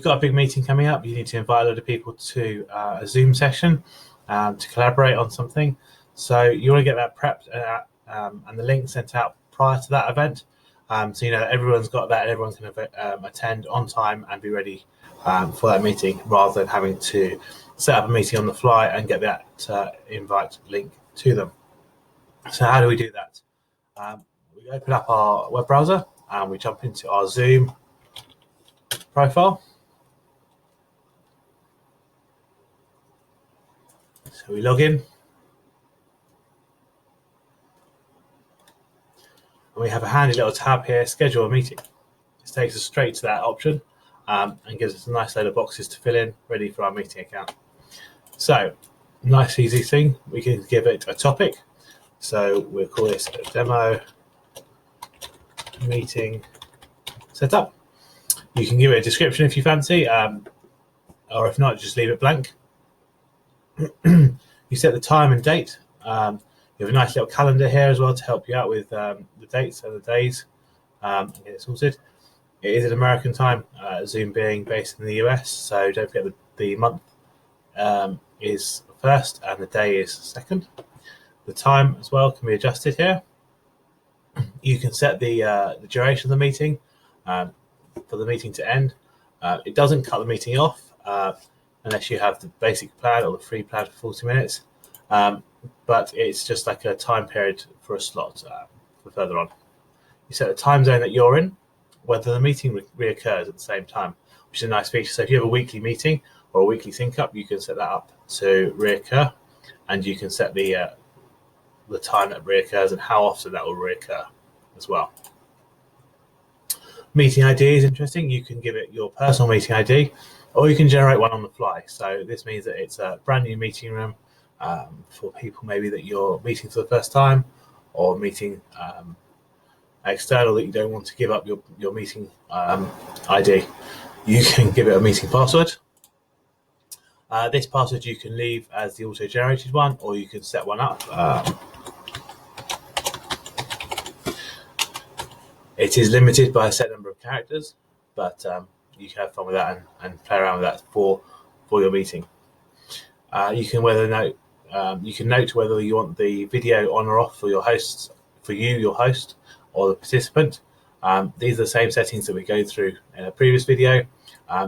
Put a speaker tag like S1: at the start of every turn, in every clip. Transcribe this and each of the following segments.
S1: got a big meeting coming up, you need to invite a lot of people to a Zoom session to collaborate on something. So you want to get that prepped and the link sent out prior to that event. So you know that everyone's got that and everyone's going to attend on time and be ready for that meeting, rather than having to set up a meeting on the fly and get that invite link to them. So how do we do that? We open up our web browser and we jump into our Zoom profile. So we log in. And we have a handy little tab here, schedule a meeting. This takes us straight to that option and gives us a nice load of boxes to fill in, ready for our meeting account. So, nice easy thing, we can give it a topic. So we'll call this a demo meeting setup. You can give it a description if you fancy, or if not, just leave it blank. You set the time and date. You have a nice little calendar here as well to help you out with the dates and the days and get it sorted. It is an American time, Zoom being based in the US, so don't forget the month is first and the day is second. The time as well can be adjusted here. You can set the duration of the meeting for the meeting to end. It doesn't cut the meeting off unless you have the basic plan or the free plan for 40 minutes. But it's just like a time period for a slot for further on. You set the time zone that you're in, whether the meeting reoccurs at the same time, which is a nice feature. So if you have a weekly meeting or a weekly sync up, you can set that up to reoccur, and you can set the time that reoccurs and how often that will reoccur as well. Meeting ID is interesting. You can give it your personal meeting ID, or you can generate one on the fly. So this means that it's a brand new meeting room for people maybe that you're meeting for the first time, or meeting external that you don't want to give up your meeting ID. You can give it a meeting password. This password you can leave as the auto-generated one, or you can set one up. It is limited by a set number of characters, but you can have fun with that and play around with that for your meeting. You can note whether you want the video on or off for your hosts, your host, or the participant. These are the same settings that we go through in a previous video.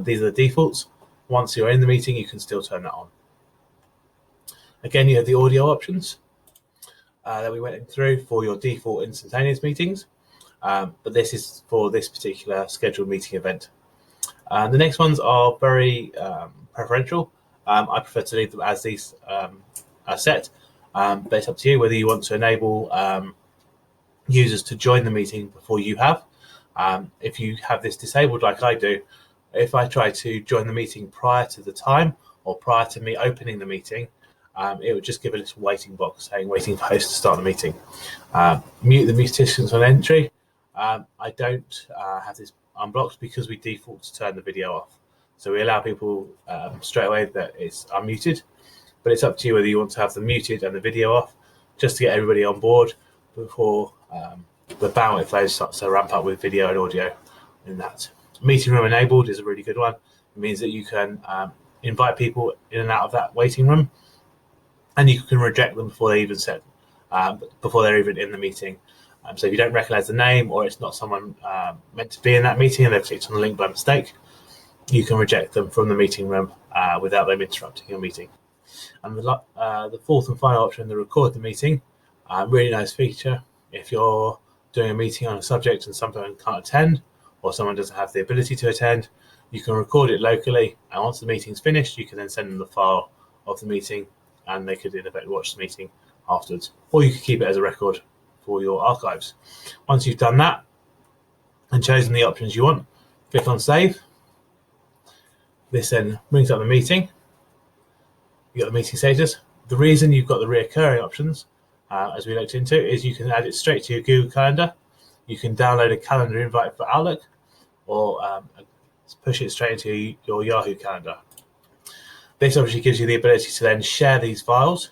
S1: These are the defaults. Once you're in the meeting, you can still turn that on. Again, you have the audio options that we went through for your default instantaneous meetings, but this is for this particular scheduled meeting event. The next ones are very preferential. I prefer to leave them as these are set, but it's up to you whether you want to enable users to join the meeting before you have. If you have this disabled like I do, if I try to join the meeting prior to the time or prior to me opening the meeting, it would just give a little waiting box saying waiting for host to start the meeting. Mute the musicians on entry. I don't have this unblocked because we default to turn the video off. So we allow people straight away that it's unmuted, but it's up to you whether you want to have them muted and the video off, just to get everybody on board before the bandwidth flow starts to ramp up with video and audio in that. Meeting room enabled is a really good one. It means that you can invite people in and out of that waiting room, and you can reject them before they even before they're even in the meeting. So if you don't recognize the name, or it's not someone meant to be in that meeting and they've clicked on the link by mistake, you can reject them from the meeting room without them interrupting your meeting. And the fourth and final option, the record the meeting, really nice feature. If you're doing a meeting on a subject and someone can't attend, or someone doesn't have the ability to attend, you can record it locally, and once the meeting's finished, you can then send them the file of the meeting, and they could in effect watch the meeting afterwards, or you could keep it as a record for your archives. Once you've done that and chosen the options you want, click on save. This then brings up the meeting. You got the meeting status. The reason you've got the reoccurring options, as we looked into, is you can add it straight to your Google Calendar. You can download a calendar invite for Outlook, or push it straight into your Yahoo Calendar. This obviously gives you the ability to then share these files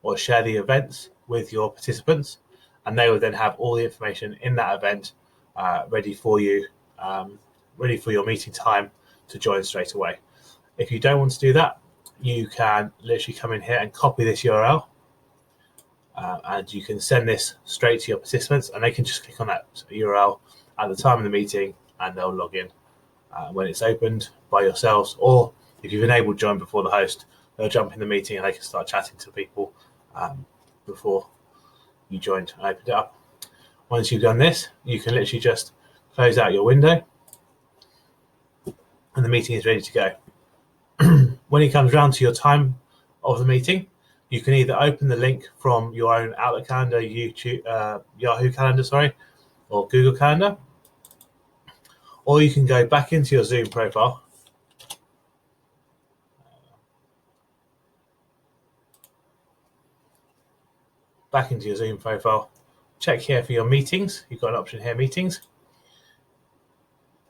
S1: or share the events with your participants, and they will then have all the information in that event ready for you, ready for your meeting time to join straight away. If you don't want to do that, you can literally come in here and copy this URL, and you can send this straight to your participants, and they can just click on that URL at the time of the meeting, and they'll log in when it's opened by yourselves. Or if you've enabled join before the host, they'll jump in the meeting and they can start chatting to people before you joined and opened it up. Once you've done this, you can literally just close out your window and the meeting is ready to go. When it comes round to your time of the meeting, you can either open the link from your own Outlook calendar, Yahoo calendar, or Google Calendar, or you can go back into your Zoom profile check here for your meetings. You've got an option here, meetings,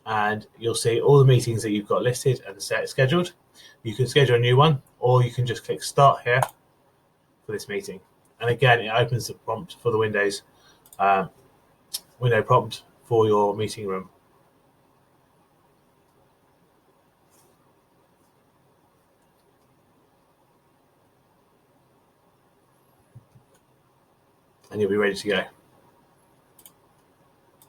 S1: and you'll see all the meetings that you've got listed and scheduled. You can schedule a new one, or you can just click start here for this meeting. And again, it opens the prompt for the Windows window prompt for your meeting room. And you'll be ready to go.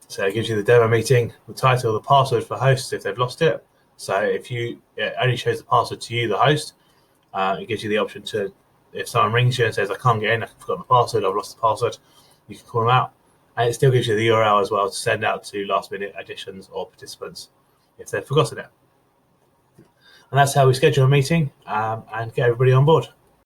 S1: So it gives you the demo meeting, the title, the password for hosts if they've lost it. So if it only shows the password to you, the host, it gives you the option to, if someone rings you and says, I can't get in, I've forgotten the password, I've lost the password, you can call them out. And it still gives you the URL as well to send out to last minute additions or participants if they've forgotten it. And that's how we schedule a meeting and get everybody on board.